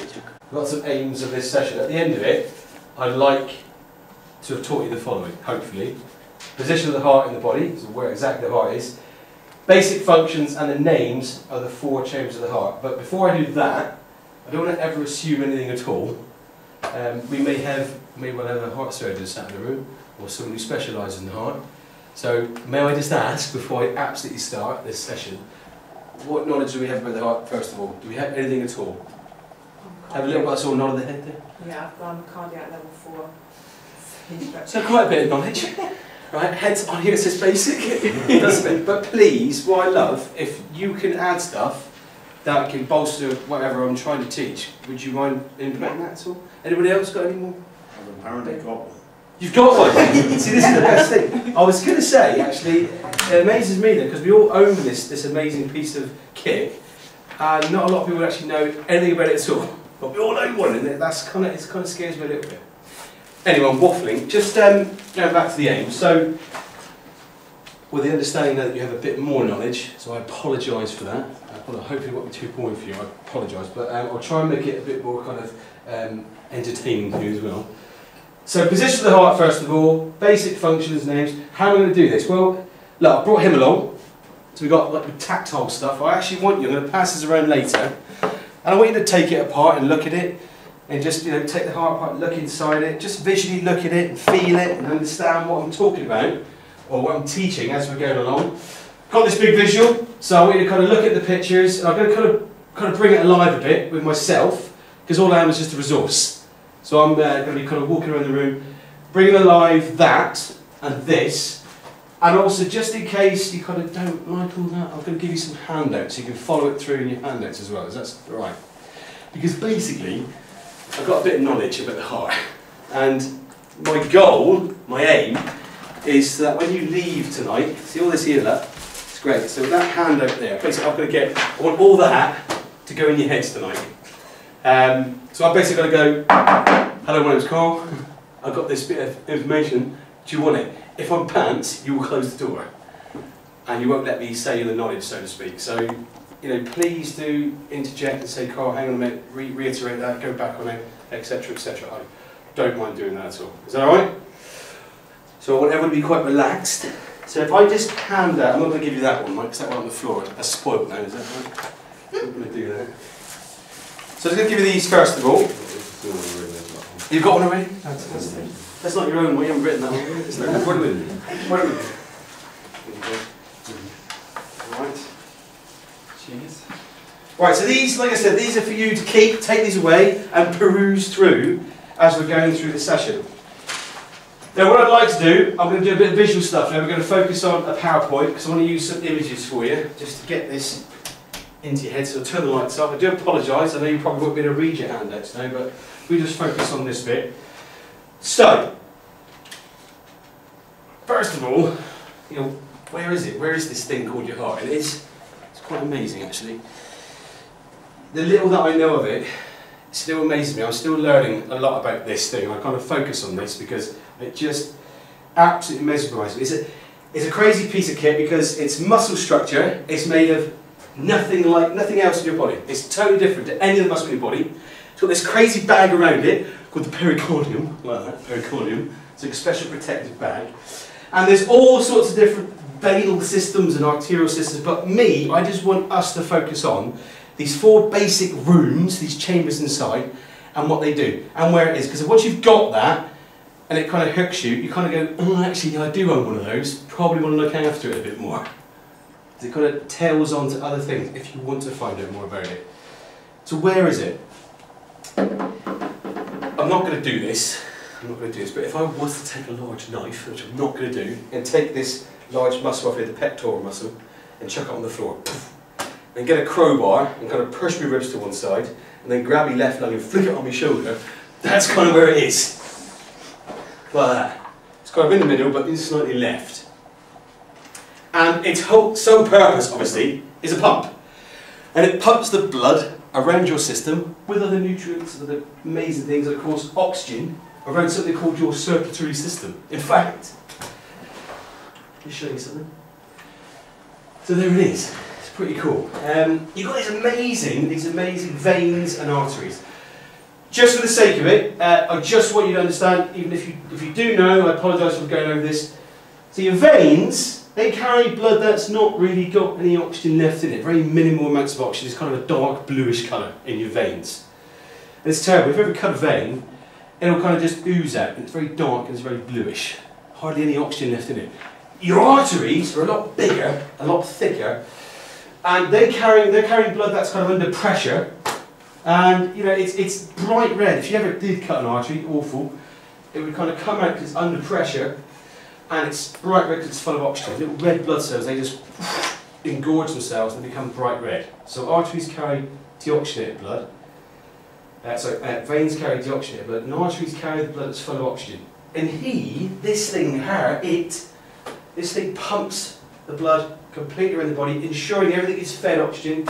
I've got some aims of this session. At the end of it, I'd like to have taught you the following, hopefully. Position of the heart in the body, so where exactly the heart is. Basic functions and the names of the 4 chambers of the heart. But before I do that, I don't want to ever assume anything at all. We may well have a heart surgeon sat in the room, or someone who specialises in the heart. So may I just ask, before I absolutely start this session, what knowledge do we have about the heart, first of all? Do we have anything at all? Have a little bit of nod of the head there? Yeah, I've gone cardiac level 4. So quite a bit of knowledge. Right, heads on here it says basic, doesn't it? But please, what I love, if you can add stuff that can bolster whatever I'm trying to teach, would you mind implementing that at all? Anybody else got any more? I've apparently got one. You've got one! See, this is the best thing. I was going to say, actually, it amazes me that because we all own this amazing piece of kit, and not a lot of people actually know anything about it at all. But we all own one, and it kind of scares me a little bit. Anyway, I'm waffling. Just going back to the aim. So, with the understanding now that you have a bit more knowledge, so I apologise for that. Hopefully it won't be too boring for you, I apologise. But I'll try and make it a bit more kind of entertaining for you as well. So, position of the heart first of all, basic functions, names. How am I going to do this? Well, look, I brought him along. So we've got like the tactile stuff. I actually want you, I'm going to pass this around later, and I want you to take it apart and look at it. And just, take the heart apart, look inside it, just visually look at it and feel it and understand what I'm talking about, or what I'm teaching as we're going along. Got this big visual, so I want you to kind of look at the pictures, and I'm going to kind of bring it alive a bit with myself, because all I am is just a resource. So I'm going to be kind of walking around the room, bringing alive that and this, and also just in case you kind of don't like all that, I'm going to give you some handouts so you can follow it through in your handouts as well. Is that right? Because basically, I've got a bit of knowledge about the heart, and my goal, my aim, is that when you leave tonight, see all this here, look, it's great, so that hand out there, basically I want all that to go in your heads tonight. So I'm basically going to go, hello, my name's Karl, I've got this bit of information, do you want it? If I'm pants, you will close the door, and you won't let me say the knowledge, so to speak. So, please do interject and say, Karl, hang on a minute, reiterate that, go back on it, etc., etc. I don't mind doing that at all. Is that alright? So I want everyone to be quite relaxed. So if I just hand out, I'm not going to give you that one, Mike, because that one on the floor, that's spoiled now, is that right? I'm going to do that. So I'm going to give you these first of all. You've got one already? That's not your own one, you haven't written that one. It's not. What are we doing? Alright. Cheers. Right, so these, like I said, these are for you to keep, take these away and peruse through as we're going through the session. Now what I'd like to do, I'm going to do a bit of visual stuff now. We're going to focus on a PowerPoint because I want to use some images for you just to get this into your head. So I'll turn the lights off. I do apologise, I know you probably won't be able to read your handouts now, but we just focus on this bit. So, first of all, where is it? Where is this thing called your heart? It's quite amazing actually. The little that I know of it still amazes me. I'm still learning a lot about this thing. I kind of focus on this because it just absolutely mesmerises me. It's a crazy piece of kit because it's muscle structure. It's made of nothing else in your body. It's totally different to any of the muscle in your body. It's got this crazy bag around it called the pericardium. Like that, pericardium. It's like a special protective bag. And there's all sorts of different venal systems and arterial systems, but I just want us to focus on these 4 basic rooms, these chambers inside, and what they do, and where it is. Because once you've got that, and it kind of hooks you, you kind of go, oh, actually, I do own one of those, probably want to look after it a bit more. It kind of tails on to other things, if you want to find out more about it. So where is it? I'm not going to do this, but if I was to take a large knife, which I'm not going to do, and take this large muscle off here, the pectoral muscle, and chuck it on the floor, then get a crowbar and kind of push my ribs to one side, and then grab my left lung and flick it on my shoulder, that's kind of where it is. Like that. It's kind of in the middle, but it's slightly left. And its whole sole purpose, obviously, is a pump. And it pumps the blood around your system with other nutrients, other amazing things, and of course oxygen, around something called your circulatory system. In fact, let me show you something. So there it is. It's pretty cool. You've got these amazing veins and arteries. just for the sake of it, I just want you to understand, even if you do know, I apologise for going over this. So your veins, they carry blood that's not really got any oxygen left in it, very minimal amounts of oxygen. It's kind of a dark bluish colour in your veins. And it's terrible, if you ever cut a vein, it'll kind of just ooze out, and it's very dark and it's very bluish. Hardly any oxygen left in it. Your arteries are a lot bigger, a lot thicker, and they're carrying blood that's kind of under pressure. And you know, it's bright red. If you ever did cut an artery, awful, it would kind of come out because it's under pressure, and it's bright red because it's full of oxygen. Little red blood cells, they just engorge themselves and become bright red. So arteries carry deoxygenated blood. Veins carry deoxygenated blood, and arteries carry the blood that's full of oxygen. And this thing pumps the blood completely around the body, ensuring everything is fed oxygen.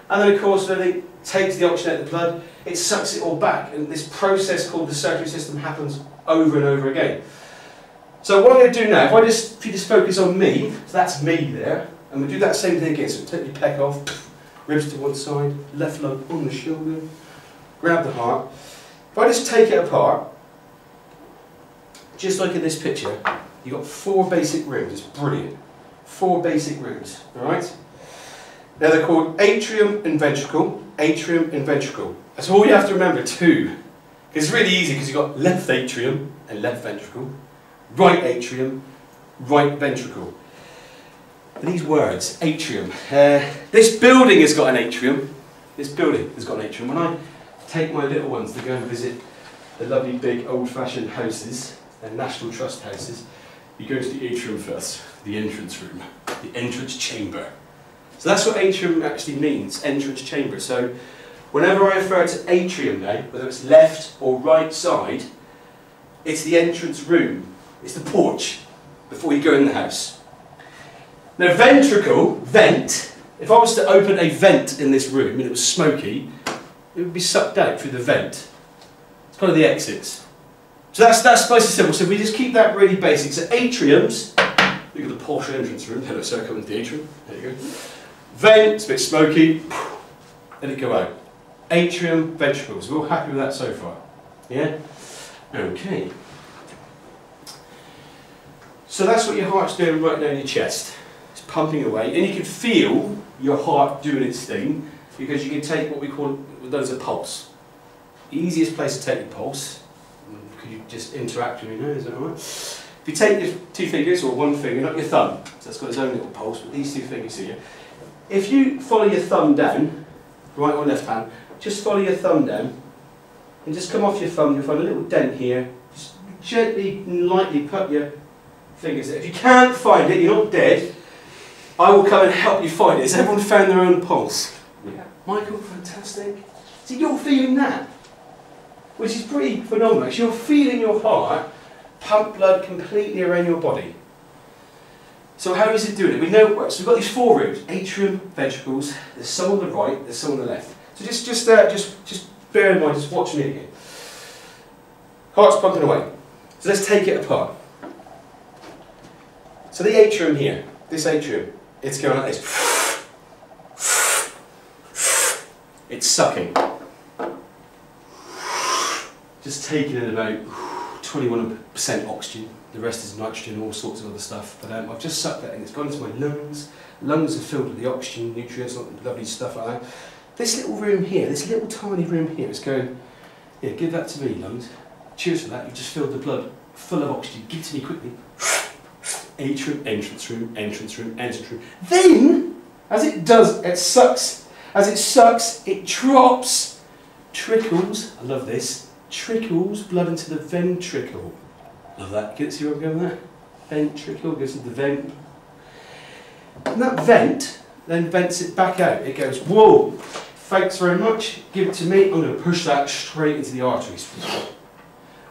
And then of course, when everything takes the oxygen out of the blood, it sucks it all back. And this process called the circulatory system happens over and over again. So what I'm going to do now, if you just focus on me, so that's me there, and we'll do that same thing again. So take your pec off, ribs to one side, left lung on the shoulder, grab the heart. If I just take it apart, just like in this picture, you've got 4 basic rooms. It's brilliant. 4 basic rooms, alright? Now they're called atrium and ventricle, atrium and ventricle. That's all you have to remember too. It's really easy because you've got left atrium and left ventricle, right atrium, right ventricle. These words, atrium. This building has got an atrium. This building has got an atrium. When I take my little ones to go and visit the lovely big old-fashioned houses, and National Trust houses, you go to the atrium first, the entrance room, the entrance chamber. So that's what atrium actually means, entrance chamber. So whenever I refer to atrium now, whether it's left or right side, it's the entrance room, it's the porch before you go in the house. Now ventricle, vent, if I was to open a vent in this room and it was smoky, it would be sucked out through the vent. It's kind of the exits. So that's nice and simple. So we just keep that really basic. So atriums, we've got the posh entrance room. Hello sir, come into the atrium. There you go. Vent, it's a bit smoky. Let it go out. Atrium, ventricles. We're all happy with that so far. Yeah? Okay. So that's what your heart's doing right now in your chest. It's pumping away. And you can feel your heart doing its thing because you can take what we call as a pulse. The easiest place to take your pulse. Could you just interact with me now, is that alright? If you take your 2 fingers, or 1 finger, not your thumb, so that's got its own little pulse, but these 2 fingers here. If you follow your thumb down, right or left hand, just follow your thumb down, and just come off your thumb, you'll find a little dent here. Just gently and lightly put your fingers there. If you can't find it, you're not dead, I will come and help you find it. Has everyone found their own pulse? Yeah. Michael, fantastic. So you're feeling that, which is pretty phenomenal. So you're feeling your heart pump blood completely around your body. So how is it doing it? We know it works. So we've got these 4 rooms: atrium, ventricles. There's some on the right, there's some on the left. So just bear in mind, just watch me again. Heart's pumping away. So let's take it apart. So the atrium here, this atrium, it's going like this. It's sucking. Just taking in about 21% oxygen, the rest is nitrogen, all sorts of other stuff. But I've just sucked that in, it's gone into my lungs. Lungs are filled with the oxygen, nutrients, lovely stuff like that. This little room here, this little tiny room here is going, yeah, give that to me, lungs. Cheers for that, you've just filled the blood full of oxygen. Give it to me quickly. Atrium, entrance room, entrance room, entrance room. Then, as it does, it sucks. As it sucks, it drops, trickles, I love this, trickles blood into the ventricle. Love that. Can you see where I'm going with that? Ventricle goes into the vent. And that vent then vents it back out. It goes, whoa, thanks very much, give it to me, I'm going to push that straight into the arteries.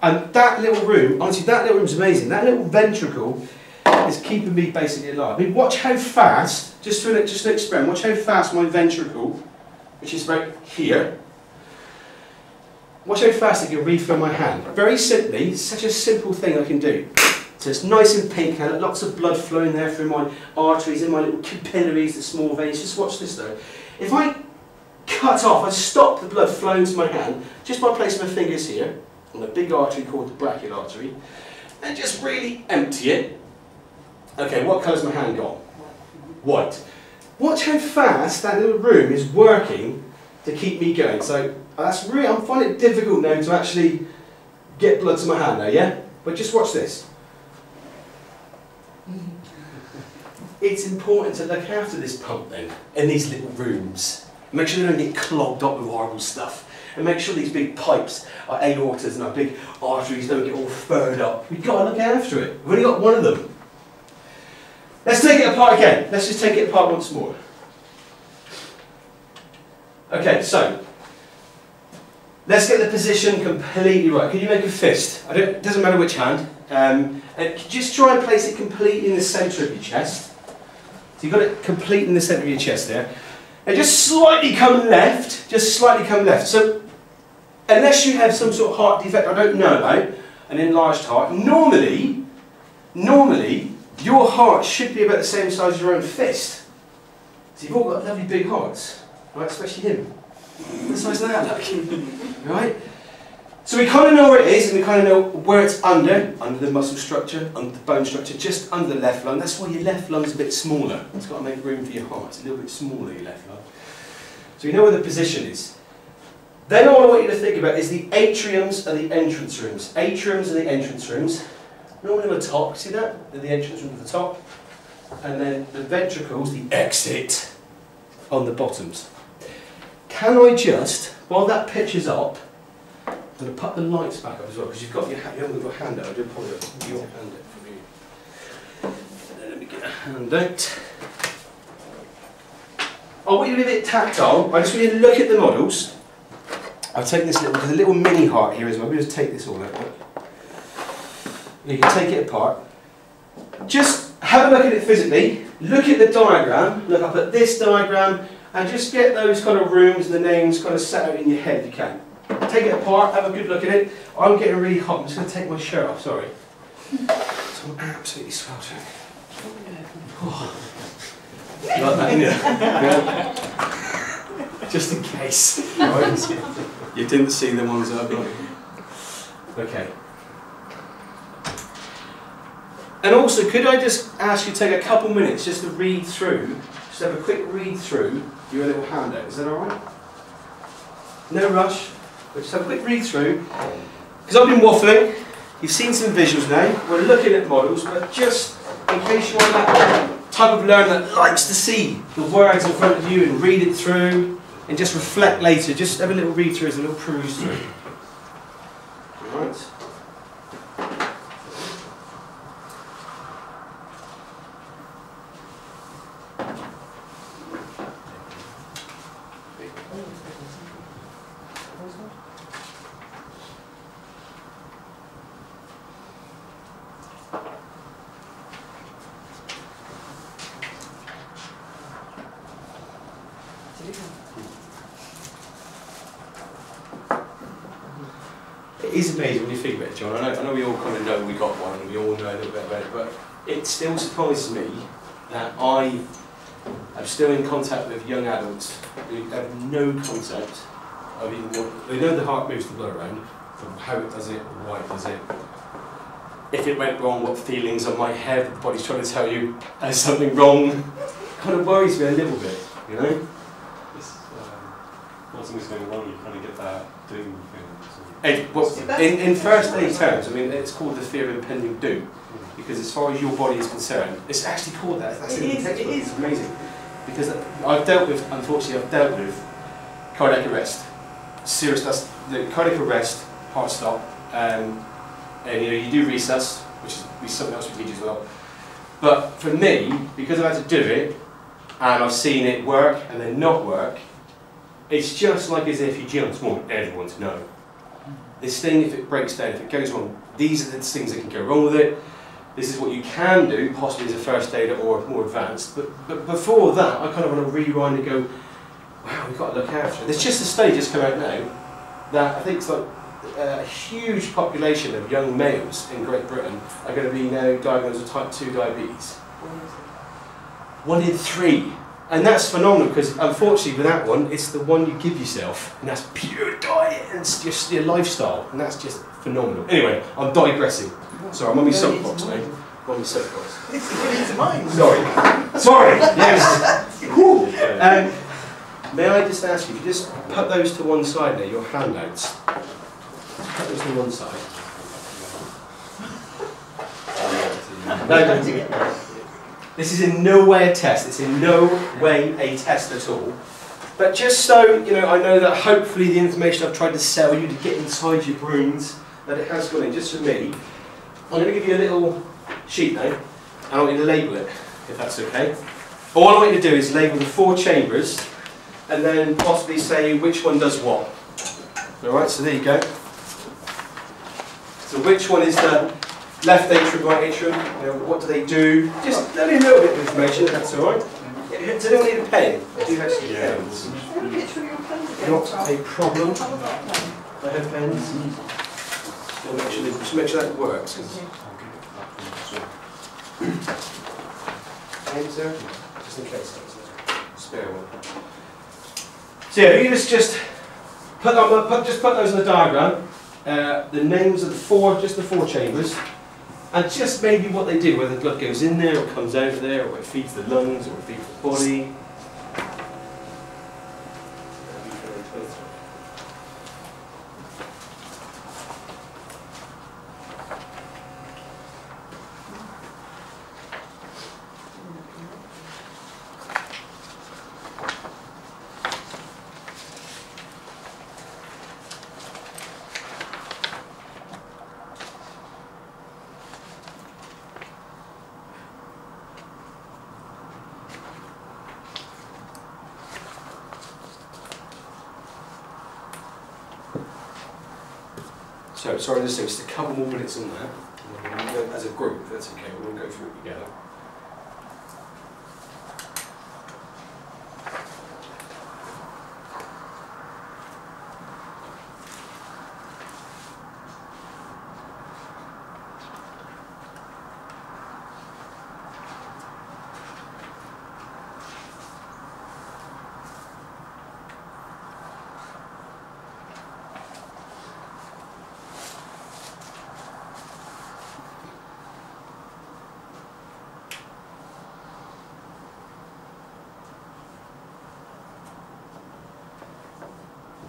And that little room, honestly, that little room's amazing. That little ventricle is keeping me basically alive. I mean, watch how fast, just an experiment, watch how fast my ventricle, which is right here, watch how fast it can refill my hand. Very simply, it's such a simple thing I can do. So it's nice and pink, and lots of blood flowing there through my arteries and my little capillaries, the small veins. Just watch this though. If I cut off, I stop the blood flowing to my hand just by placing my fingers here on a big artery called the brachial artery, and just really empty it. Okay, what colour's my hand got? White. Watch how fast that little room is working to keep me going. So that's really, I'm finding it difficult now to actually get blood to my hand now, yeah? But just watch this. It's important to look after this pump then, in these little rooms. Make sure they don't get clogged up with horrible stuff. And make sure these big pipes, our aortas and our big arteries don't get all furred up. We've got to look after it. We've only got one of them. Let's take it apart again. Let's just take it apart once more. Okay, so let's get the position completely right. Can you make a fist? It doesn't matter which hand. And just try and place it completely in the centre of your chest. So you've got it complete in the centre of your chest there. And just slightly come left. Just slightly come left. So unless you have some sort of heart defect I don't know about, an enlarged heart, normally your heart should be about the same size as your own fist. So you've all got lovely big hearts, right? Especially him. What size is that, look? Right? So we kind of know where it is, and we kind of know where it's under the muscle structure, under the bone structure, just under the left lung. That's why your left lung's a bit smaller. It's got to make room for your heart. It's a little bit smaller, your left lung. So you know where the position is. Then all I want you to think about is the atriums and the entrance rooms. Atriums and the entrance rooms. Normally on the top, see that? They're the entrance room at the top. And then the ventricles, the exit, on the bottoms. Can I just, while that pitches up, I'm going to put the lights back up as well, because you've got your hand, you haven't got your hand out. I do apologise. Your hand out for you. Let me get a hand out. I want you to be a bit tactile. I just want you to look at the models. I'll take this little, there's a little mini heart here as well. We'll just take this all out. You can take it apart. Just have a look at it physically. Look at the diagram. Look up at this diagram, and just get those kind of rooms and the names kind of set out in your head if you can. Take it apart. Have a good look at it. I'm getting really hot. I'm just going to take my shirt off. Sorry. So I'm absolutely sweltering. Oh. Like that, yeah. Just in case. Right? You didn't see the ones that I've got. Okay. And also, could I just ask you to take a couple minutes just to read through, just have a quick read through your little handout. Is that alright? No rush, but just have a quick read through. Because I've been waffling, you've seen some visuals now, we're looking at models, but just in case you're that type of learner that likes to see the words in front of you and read it through and just reflect later, just have a little read through as a little peruse through. Alright? It is amazing when you think about it, John. I know we all kind of know we got one and we all know a little bit about it, but it still surprises me that I am still in contact with young adults who have no concept of even what, they know the heart moves the blood around, from how it does it, why it does it. If it went wrong, what feelings I might have that the body's trying to tell you there's something wrong. Kind of worries me a little bit, you know? When something's going wrong, you kind of get that doom feeling. In first aid terms, I mean, it's called the fear of impending doom, because as far as your body is concerned, it's actually called that. That's in the textbook. It's amazing. Because unfortunately, I've dealt with cardiac arrest. Serious, that's the cardiac arrest, heart stop, and you do resus, which is something else we teach as well. But for me, because I've had to do it, and I've seen it work and then not work, it's just like as if you just want everyone to know. This thing, if it breaks down, if it goes wrong, these are the things that can go wrong with it. This is what you can do, possibly as a first aider or more advanced. But before that, I kind of want to rewind and go, wow, we've got to look after it. There's just a study just come out now that I think it's like a huge population of young males in Great Britain are going to be now diagnosed with type 2 diabetes. 1 in 3. And that's phenomenal because unfortunately with that one, it's the one you give yourself, and that's pure diet and it's just your lifestyle, and that's just phenomenal. Anyway, I'm digressing. Sorry, I'm on my soapbox now. I'm on my soapbox. It's into mine. Sorry. Sorry. Yes. May I just ask you, if you just put those to one side there, your handouts. Put those to one side. No, this is in no way a test. It's in no way a test at all. But just so you know, I know that hopefully the information I've tried to sell you to get inside your brains, that it has gone in. Just for me, I'm going to give you a little sheet now, and I want you to label it, if that's okay. All I want you to do is label the 4 chambers, and then possibly say which one does what. Alright, so there you go. So which one is the left atrium, right atrium, you know, what do they do? Just only a little bit of information, if that's alright. Does anyone need a pen? I do have some pens. Not a problem. I have pens. Just make sure that works. Pens there? Just in case that's a spare one. So yeah, you just put those in the diagram. The names of the 4 chambers. And just maybe what they do, whether the blood goes in there or comes out of there, or it feeds the lungs or it feeds the body. So, sorry, just a couple more minutes on that. As a group, that's okay, we're going to go through it together.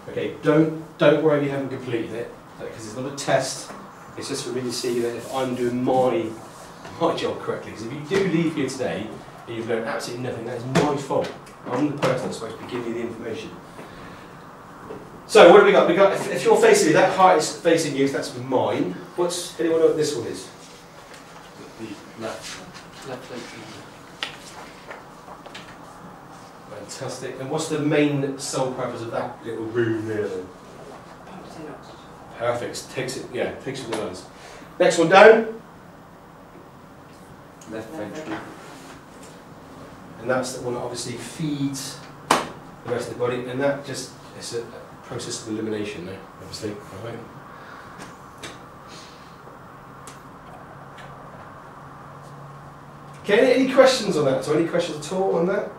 Okay, don't worry if you haven't completed it, because it's not a test. It's just for me to see that if I'm doing my job correctly. Because if you do leave here today and you've learned absolutely nothing, that is my fault. I'm the person that's supposed to be giving you the information. So what have we got? If you're facing me, that heart is facing you. That's mine. Anyone know what this one is? The left atrium. Fantastic. And what's the main sole purpose of that little room there then? Pumps in oxygen. Perfect. Takes it from the lungs. Next one down. Left atrium. And that's the one that obviously feeds the rest of the body, and that just is a process of elimination now, obviously. Alright. Okay, any questions on that? So any questions at all on that?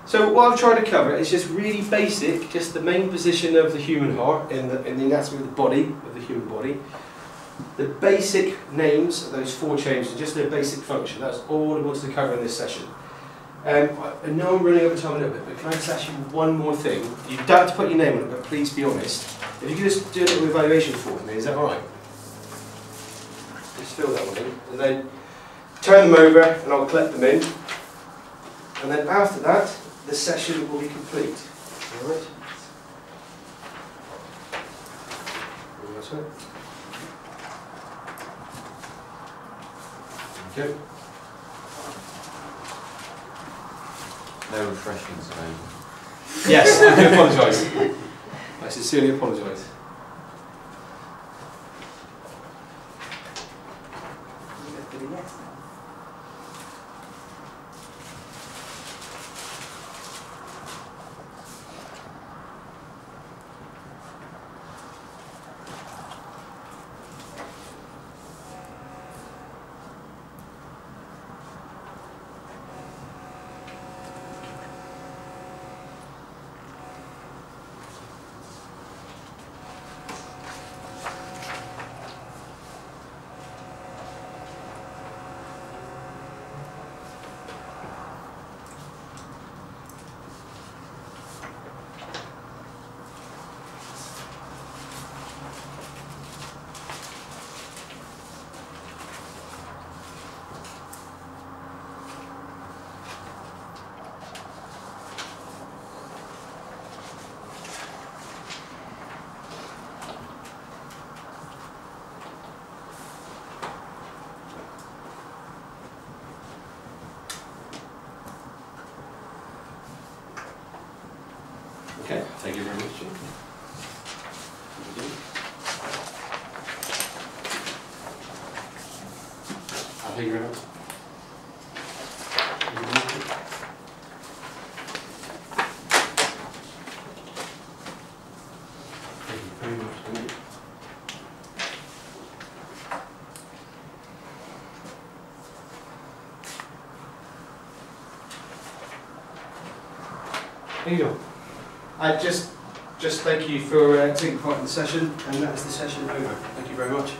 So what I've tried to cover is just really basic, just the main position of the human heart in the anatomy of the body, of the human body. The basic names of those 4 chambers and just their basic function. That's all I wanted to cover in this session. I know I'm running over time a little bit, but can I just ask you one more thing? You don't have to put your name on it, but please be honest. If you could just do a little evaluation for me, is that alright? Just fill that one in, and then turn them over, and I'll collect them in. And then after that, the session will be complete. Alright? That's it. Okay. No refreshments available. Yes, I do apologise. I sincerely apologise. Okay, thank you very much. Thank you very much. Thank you very much. There you go. I just thank you for taking part in the session, and that is the session over. Thank you very much.